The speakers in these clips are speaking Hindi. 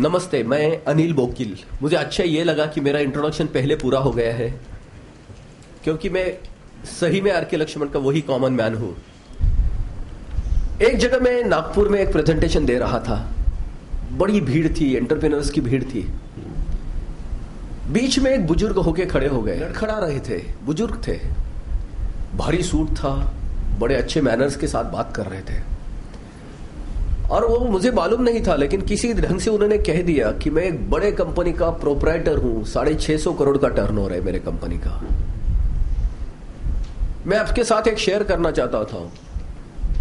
नमस्ते, मैं अनिल बोकिल। मुझे अच्छा ये लगा कि मेरा इंट्रोडक्शन पहले पूरा हो गया है, क्योंकि मैं सही में आर.के. लक्ष्मण का वही कॉमन मैन हूं। एक जगह मैं नागपुर में एक प्रेजेंटेशन दे रहा था। बड़ी भीड़ थी, एंटरप्रेन्योर्स की भीड़ थी। बीच में एक बुजुर्ग होके खड़े हो गए, लड़खड़ा रहे थे। बुजुर्ग थे, भारी सूट था, बड़े अच्छे मैनर्स के साथ बात कर रहे थे। और वो मुझे मालूम नहीं था, लेकिन किसी ढंग से उन्होंने कह दिया कि मैं एक बड़े कंपनी का प्रोप्राइटर हूं, 650 करोड़ का टर्नओवर है मेरे कंपनी का। मैं आपके साथ एक शेयर करना चाहता था।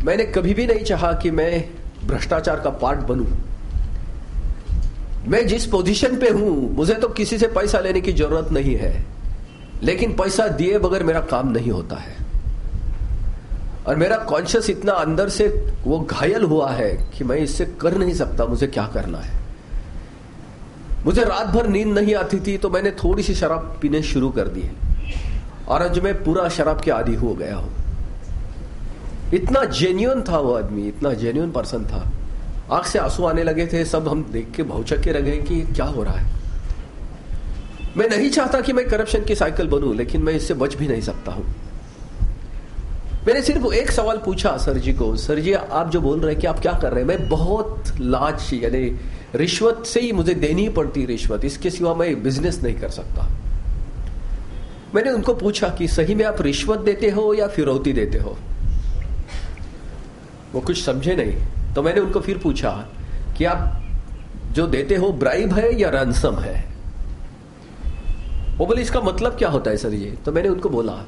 मैंने कभी भी नहीं चाहा कि मैं भ्रष्टाचार का पार्ट बनूं। मैं जिस पोजीशन पे हूं, मुझे तो किसी से पैसा लेने की जरूरत नहीं है, लेकिन पैसा दिए बगैर मेरा काम नहीं होता है। और मेरा कॉन्शियस इतना अंदर से वो घायल हुआ है कि मैं इससे कर नहीं सकता, मुझे क्या करना है। मुझे रात भर नींद नहीं आती थी, तो मैंने थोड़ी सी शराब पीने शुरू कर दी, और आज मैं पूरा शराब के आदी हो गया हूं। इतना जेन्युइन था वो आदमी, इतना जेन्युइन पर्सन था। आंख से आंसू आने लगे थे, सब हम देख के भौचक के रह गए कि क्या हो रहा है। मैं नहीं चाहता कि मैं करप्शन की साइकिल बनूं, लेकिन मैं इससे बच भी नहीं सकता हूं। मैंने सिर्फ एक सवाल पूछा सर जी को, सर जी आप जो बोल रहे हैं कि आप क्या कर रहे हैं। मैं बहुत लाज, यानी रिश्वत से ही मुझे देनी ही पड़ती रिश्वत, इसके सिवा मैं बिजनेस नहीं कर सकता। मैंने उनको पूछा कि सही में आप रिश्वत देते हो या फिरौती देते हो। वो कुछ समझे नहीं, तो मैंने उनको फिर पूछा कि आप जो देते हो ब्राइब है या रैंसम है। वो बोले इसका मतलब क्या होता है सर ये। तो मैंने उनको बोला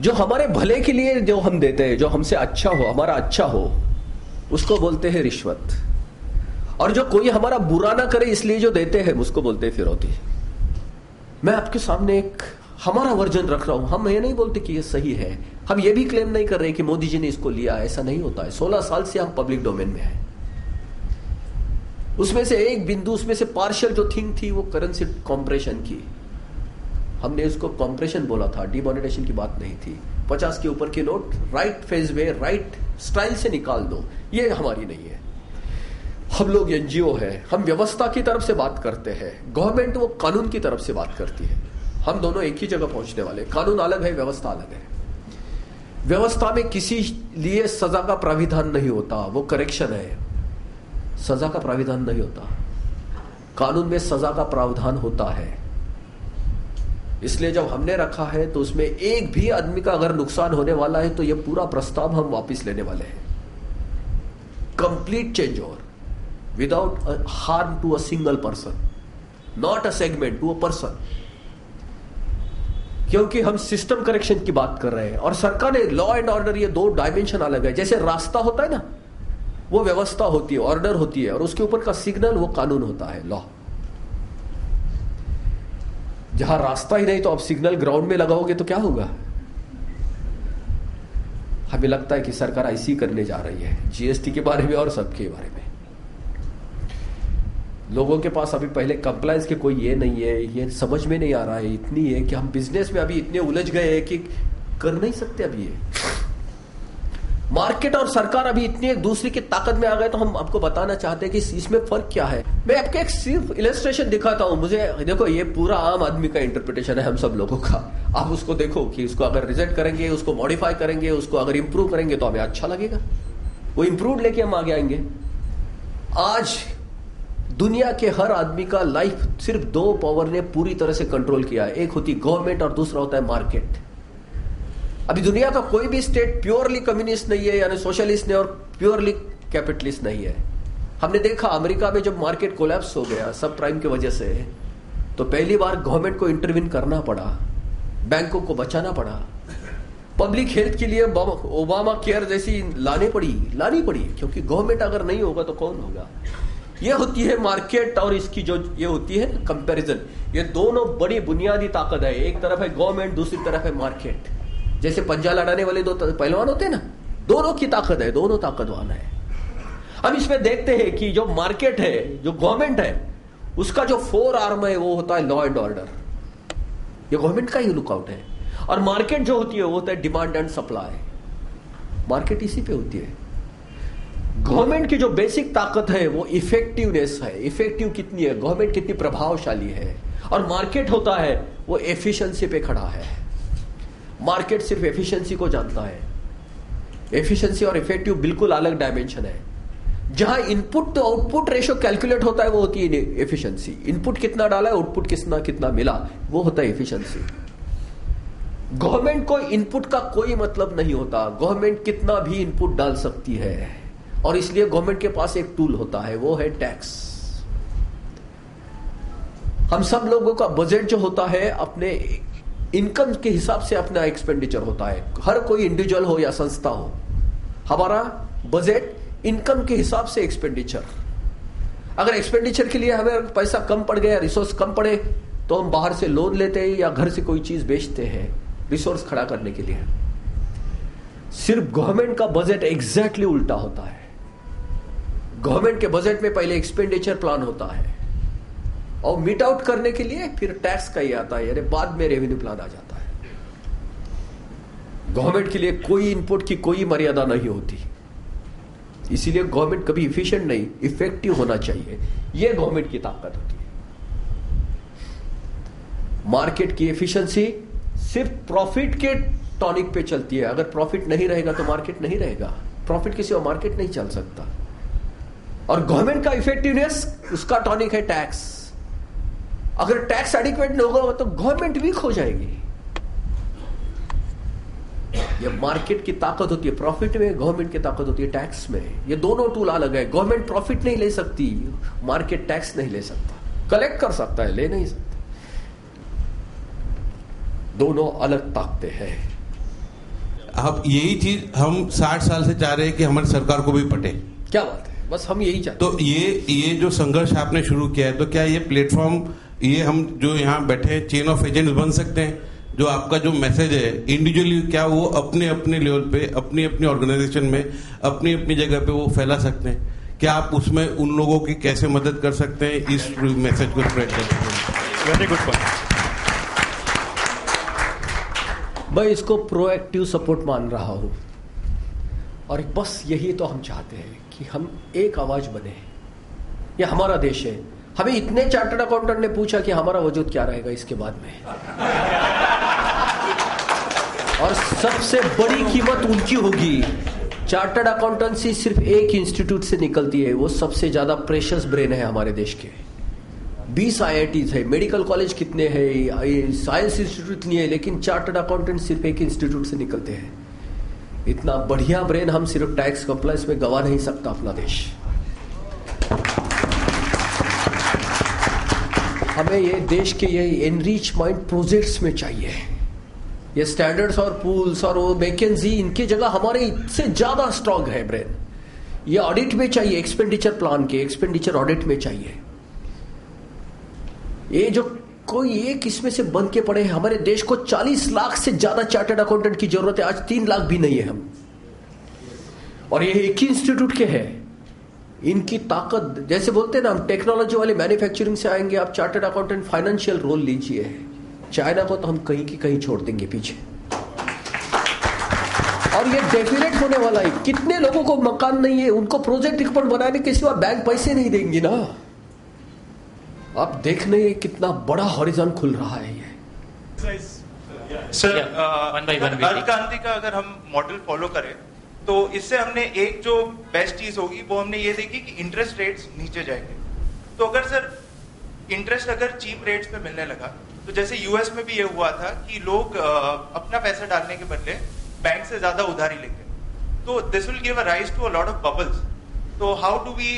जो हमारे भले के लिए जो हम देते हैं, जो हमसे अच्छा हो, हमारा अच्छा हो, उसको बोलते हैं रिश्वत। और जो कोई हमारा बुरा ना करे इसलिए जो देते हैं, उसको बोलते हैं फिरौती। मैं आपके सामने एक हमारा वर्जन रख रहा हूं। हम ये नहीं बोलते कि ये सही है, हम ये भी क्लेम नहीं कर रहे कि मोदी जी ने इसको लिया, ऐसा नहीं होता है। 16 साल से हम पब्लिक डोमेन में हैं। उसमें से एक बिंदु, उसमें से पार्शियल जो थिंग थी, वो करेंसी कॉम्प्रेशन की। हमने इसको कॉम्प्रेशन बोला था, डिमोनेटाइजेशन की बात नहीं थी। 50 के ऊपर के नोट राइट फेज वे, राइट स्टाइल से निकाल दो, ये हमारी नहीं है। हम लोग एनजीओ है, हम व्यवस्था की तरफ से बात करते हैं। गवर्नमेंट वो कानून की तरफ से बात करती है। हम दोनों एक ही जगह पहुंचने वाले। कानून अलग है, व्यवस्था अलग है। व्यवस्था में किसी लिए सजा का प्राविधान नहीं होता, वो करेक्शन है। सजा का प्राविधान नहीं होता, कानून में सजा का प्रावधान होता है। इसलिए जब हमने रखा है तो उसमें एक भी आदमी का अगर नुकसान होने वाला है तो यह पूरा प्रस्ताव हम वापस लेने वाले हैं। Complete change over without harm to a single person, not a segment, to a person. क्योंकि हम सिस्टम करेक्शन की बात कर रहे हैं, और सरकार ने लॉ एंड ऑर्डर, ये दो डायमेंशन अलग है। जैसे रास्ता होता है ना, वो व्यवस्था होती है, ऑर्डर होती है, और उसके ऊपर का सिग्नल वो कानून होता है, लॉ। जहां रास्ता ही नहीं तो आप सिग्नल ग्राउंड में लगाओगे तो क्या होगा। हमें लगता है कि सरकार ऐसी करने जा रही है, जीएसटी के बारे में और सबके बारे में। लोगों के पास अभी पहले कंप्लायंस के कोई ये नहीं है, ये समझ में नहीं आ रहा है। इतनी है कि हम बिजनेस में अभी इतने उलझ गए हैं कि कर नहीं सकते अभी ये। मार्केट और सरकार अभी इतनी एक दूसरे की ताकत में आ गए, तो हम आपको बताना चाहते हैं कि इसमें फर्क क्या है। मैं आपको एक सिर्फ इलस्ट्रेशन दिखाता हूं। मुझे देखो, ये पूरा आम आदमी का इंटरप्रिटेशन है हम सब लोगों का। आप उसको देखो कि इसको अगर रिजेक्ट करेंगे, उसको मॉडिफाई करेंगे, उसको अगर इंप्रूव करेंगे तो हमें अच्छा लगेगा। वो इंप्रूव लेके हम आगे आएंगे। आज दुनिया के हर आदमी का लाइफ सिर्फ दो पावर ने पूरी तरह से कंट्रोल किया है। एक होती गवर्नमेंट और दूसरा होता है मार्केट। अभी दुनिया का कोई भी स्टेट प्योरली कम्युनिस्ट नहीं है, यानी सोशलिस्ट नहीं, और प्योरली कैपिटलिस्ट नहीं है। हमने देखा अमेरिका में जब मार्केट कोलैप्स हो गया सब प्राइम की वजह से, तो पहली बार गवर्नमेंट को इंटरवीन करना पड़ा, बैंकों को बचाना पड़ा, पब्लिक हेल्थ के लिए ओबामा केयर जैसी लानी पड़ी, क्योंकि गवर्नमेंट अगर नहीं होगा तो कौन होगा। ये होती है मार्केट, और इसकी जो ये होती है कंपैरिजन। ये दोनों बड़ी बुनियादी ताकत है। एक तरफ है गवर्नमेंट, दूसरी तरफ है मार्केट। जैसे पंजा लड़ाने वाले दो पहलवान होते हैं ना, दोनों की ताकत है, दोनों ताकतवान है। हम इसमें देखते हैं कि जो मार्केट है, जो गवर्नमेंट है, उसका जो 4 आर्म है वो होता है लॉ एंड ऑर्डर। ये गवर्नमेंट का ही लुकआउट है। और मार्केट जो होती है वो होता है डिमांड एंड सप्लाई। मार्केट इसी पे होती है। गवर्नमेंट की जो बेसिक ताकत है वो इफेक्टिवनेस है। इफेक्टिव कितनी है, गवर्नमेंट कितनी प्रभावशाली है। और मार्केट होता है वो एफिशिएंसी पे खड़ा है। मार्केट सिर्फ एफिशिएंसी को जानता है। एफिशिएंसी और इफेक्टिव बिल्कुल अलग डायमेंशन है। जहां इनपुट तो आउटपुट रेशियो कैलकुलेट होता है वो होती है एफिशिएंसी। इनपुट कितना डाला है, आउटपुट कितना मिला, वो होता है एफिशिएंसी। गवर्नमेंट को इनपुट का कोई मतलब नहीं होता। गवर्नमेंट कितना भी इनपुट डाल सकती है और इसलिए गवर्नमेंट के पास एक टूल होता है, वो है टैक्स। हम सब लोगों का बजट जो होता है अपने इनकम के हिसाब से अपना एक्सपेंडिचर होता है। हर कोई इंडिविजुअल हो या संस्था हो, हमारा बजट इनकम के हिसाब से एक्सपेंडिचर। अगर एक्सपेंडिचर के लिए हमें पैसा कम पड़ गया, रिसोर्स कम पड़े, तो हम बाहर से लोन लेते हैं या घर से कोई चीज बेचते हैं रिसोर्स खड़ा करने के लिए। सिर्फ गवर्नमेंट का बजट एग्जैक्टली उल्टा होता है। गवर्नमेंट के बजट में पहले एक्सपेंडिचर प्लान होता है और मीट आउट करने के लिए फिर टैक्स का ही आता है, यानी बाद में रेवेन्यू प्लान आ जाता है। गवर्नमेंट के लिए कोई इनपुट की कोई मर्यादा नहीं होती। इसीलिए गवर्नमेंट कभी इफिशिएंट नहीं, इफेक्टिव होना चाहिए। यह गवर्नमेंट की ताकत होती है। मार्केट की एफिशिएंसी सिर्फ प्रॉफिट के टॉनिक पे चलती है। अगर प्रॉफिट नहीं रहेगा तो मार्केट नहीं रहेगा। प्रॉफिट किसी और मार्केट नहीं चल सकता। और गवर्नमेंट का इफेक्टिवनेस, उसका टॉनिक है टैक्स। अगर टैक्स एडिक्वेट नहीं होगा तो गवर्नमेंट वीक हो जाएगी। ये मार्केट की ताकत होती है प्रॉफिट में, गवर्नमेंट की ताकत होती है टैक्स में। ये दोनों टूल अलग है। गवर्नमेंट प्रॉफिट नहीं ले सकती, मार्केट टैक्स नहीं ले सकता। कलेक्ट कर सकता है, ले नहीं सकता। दोनों अलग ताकतें हैं। अब यही चीज हम 60 साल से चाह रहे हैं कि हमारी सरकार को भी पटे। क्या बात है, बस हम यही चाहते हैं। तो ये जो संघर्ष आपने शुरू किया है, तो क्या ये प्लेटफॉर्म, ये हम जो यहाँ बैठे हैं चेन ऑफ एजेंट्स बन सकते हैं? जो आपका जो मैसेज है इंडिविजुअली, क्या वो अपने अपने लेवल पे, अपनी अपनी ऑर्गेनाइजेशन में, अपनी अपनी जगह पे वो फैला सकते हैं? क्या आप उसमें उन लोगों की कैसे मदद कर सकते हैं इस मैसेज को स्प्रेड करने में? Very good point. मैं इसको प्रोएक्टिव सपोर्ट मान रहा हूं और बस यही तो हम चाहते हैं कि हम एक आवाज बने। ये हमारा देश है। हमें इतने चार्टर्ड अकाउंटेंट ने पूछा कि हमारा वजूद क्या रहेगा इसके बाद में, और सबसे बड़ी कीमत उनकी होगी। चार्टर्ड अकाउंटेंसी सिर्फ एक इंस्टीट्यूट से निकलती है, वो सबसे ज्यादा प्रेशियस ब्रेन है हमारे देश के। 20 IITs है, मेडिकल कॉलेज कितने हैं, साइंस इंस्टीट्यूट नहीं है, लेकिन चार्टर्ड अकाउंटेंट सिर्फ एक इंस्टीट्यूट से निकलते हैं। इतना बढ़िया ब्रेन हम सिर्फ टैक्स कंप्लायंस में गवा नहीं सकता अपना देश। हमें ये देश के ये एनरिचमेंट प्रोजेक्ट्स में चाहिए। ये स्टैंडर्ड्स और पूल्स और वो मैकेंजी, इनकी जगह हमारे इससे ज्यादा स्ट्रांग है ब्रेन। ये ऑडिट में चाहिए, एक्सपेंडिचर प्लान के एक्सपेंडिचर ऑडिट में चाहिए। ये जो कोई एक इसमें से बन के पड़े हैं, हमारे देश को 40 लाख से ज्यादा चार्टर्ड अकाउंटेंट की जरूरत है। आज 3 लाख भी नहीं है हम, और ये एक ही इंस्टीट्यूट के हैं। इनकी ताकत, जैसे बोलते हैं ना, हम टेक्नोलॉजी वाले मैन्युफैक्चरिंग से आएंगे। आप चार्टर्ड अकाउंटेंट फाइनेंशियल रोल लीजिए, चाइना को तो हम कहीं की कहीं छोड़ देंगे पीछे। और ये डेफिनेट होने वाला है। कितने लोगों को मकान नहीं है, उनको प्रोजेक्ट रिपोर्ट बनाने के सिवा बैंक पैसे नहीं देंगे ना। आप देखने कितना बड़ा हॉरिजॉन खुल रहा है ये। सर, क्रांति का अगर हम मॉडल फॉलो करें तो इससे हमने एक जो बेस्ट चीज होगी वो हमने ये देखी कि इंटरेस्ट रेट्स नीचे जाएंगे। तो अगर सर इंटरेस्ट अगर चीप रेट्स पे मिलने लगा, तो जैसे यूएस में भी ये हुआ था कि लोग अपना पैसा डालने के बदले बैंक से ज्यादा उधारी लेंगे, तो this will give a rise to a lot of bubbles. तो how do we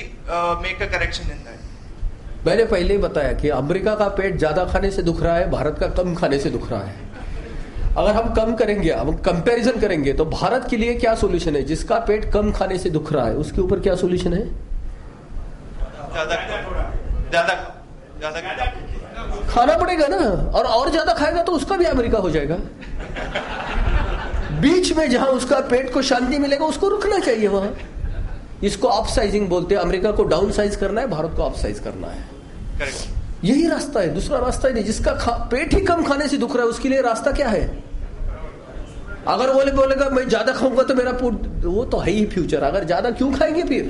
make a correction in that? मैंने पहले ही बताया कि अमेरिका का पेट ज्यादा खाने से दुख रहा है, भारत का कम खाने से दुख रहा है। अगर हम कम करेंगे, हम कंपैरिजन करेंगे, तो भारत के लिए क्या सॉल्यूशन है? जिसका पेट कम खाने से दुख रहा है उसके ऊपर क्या सॉल्यूशन है? ज्यादा खाना पड़ेगा ना, और ज्यादा खाएगा तो उसका भी अमेरिका हो जाएगा। बीच में जहां उसका पेट को शांति मिलेगा उसको रुकना चाहिए वहां। इसको अपसाइजिंग बोलते हैं। अमेरिका को डाउन साइज करना है, भारत को अपसाइज करना है। करेक्ट। यही रास्ता है, दूसरा रास्ता ही नहीं। जिसका पेट ही कम खाने से दुख रहा है उसके लिए रास्ता क्या है? अगर वो बोलेगा मैं ज्यादा खाऊंगा तो मेरा वो तो है ही फ्यूचर, अगर ज्यादा क्यों खाएंगे फिर?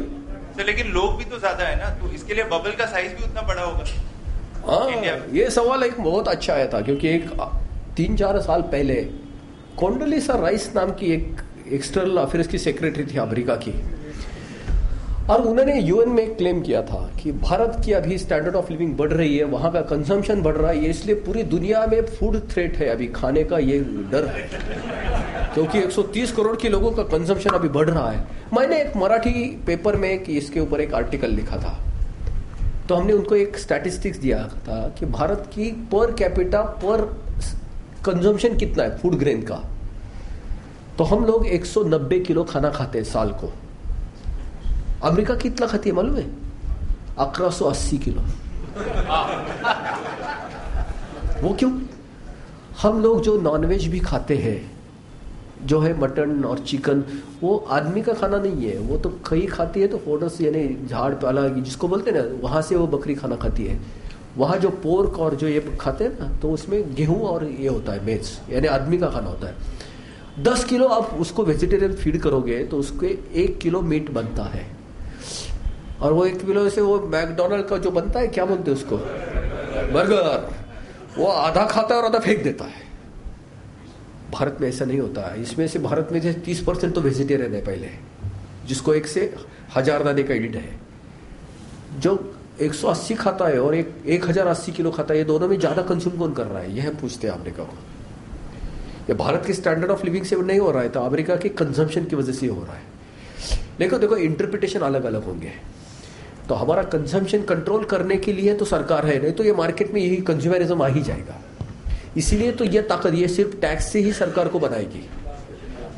तो लेकिन लोग भी तो ज्यादा है ना, तो इसके लिए बबल का साइज भी उतना बड़ा होगा। हाँ, ये सवाल एक बहुत अच्छा आया था, क्योंकि एक 3-4 साल पहले कोंडोलीसा राइस नाम की एक एक्सटर्नल अफेयर्स की सेक्रेटरी थी अमेरिका की, और उन्होंने यूएन में क्लेम किया था कि भारत की अभी स्टैंडर्ड ऑफ लिविंग बढ़ रही है, वहां का कंजम्पशन बढ़ रहा है, इसलिए पूरी दुनिया में फूड थ्रेट है, अभी खाने का ये डर है, क्योंकि 130 करोड़ के लोगों का कंजम्पशन अभी बढ़ रहा है। मैंने एक मराठी पेपर में इसके ऊपर एक आर्टिकल लिखा था, तो हमने उनको एक स्टैटिस्टिक्स दिया था कि भारत की पर कैपिटा पर कंजम्पशन कितना है फूड ग्रेन का, तो हम लोग 190 किलो खाना खाते हैं साल को। अमेरिका कितना खाती है मालूम है? 1180 किलो। वो क्यों? हम लोग जो नॉनवेज भी खाते हैं, जो है मटन और चिकन, वो आदमी का खाना नहीं है, वो तो कई खाती है तो फोडस यानी झाड़ पाला जिसको बोलते हैं ना, वहां से वो बकरी खाना खाती है। वहां जो पोर्क और जो ये खाते हैं ना, तो उसमें गेहूं और ये होता है मेज, यानी आदमी का खाना होता है। 10 किलो आप उसको वेजिटेरियन फीड करोगे तो उसके 1 किलो मीट बनता है, और वो 1 किलो से वो मैकडोनल्ड का जो बनता है, क्या बोलते हैं उसको, बर्गर, वो आधा खाता है और आधा फेंक देता है। भारत में ऐसा नहीं होता है। इसमें से भारत में 30% तो वेजिटेरियन है पहले, जिसको 1 से 1000 दाने का ईट है। जो 180 खाता है और 1080 किलो खाता है, ये दोनों में ज्यादा कंज्यूम कौन कर रहा है, यह पूछते हैं अमेरिका को। ये भारत के स्टैंडर्ड ऑफ लिविंग से नहीं हो रहा है, तो अमेरिका के कंजम्पशन की वजह से हो रहा है। लेकिन देखो इंटरप्रिटेशन अलग अलग होंगे, तो हमारा कंजम्पशन कंट्रोल करने के लिए तो सरकार है, नहीं तो ये मार्केट में यही कंज्यूमरिज्म आ ही जाएगा। इसीलिए तो ये ताकत ये सिर्फ टैक्स से ही सरकार को बनाएगी,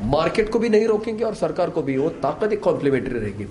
मार्केट को भी नहीं रोकेंगे और सरकार को भी, वो ताकत एक कॉम्प्लीमेंट्री रहेगी।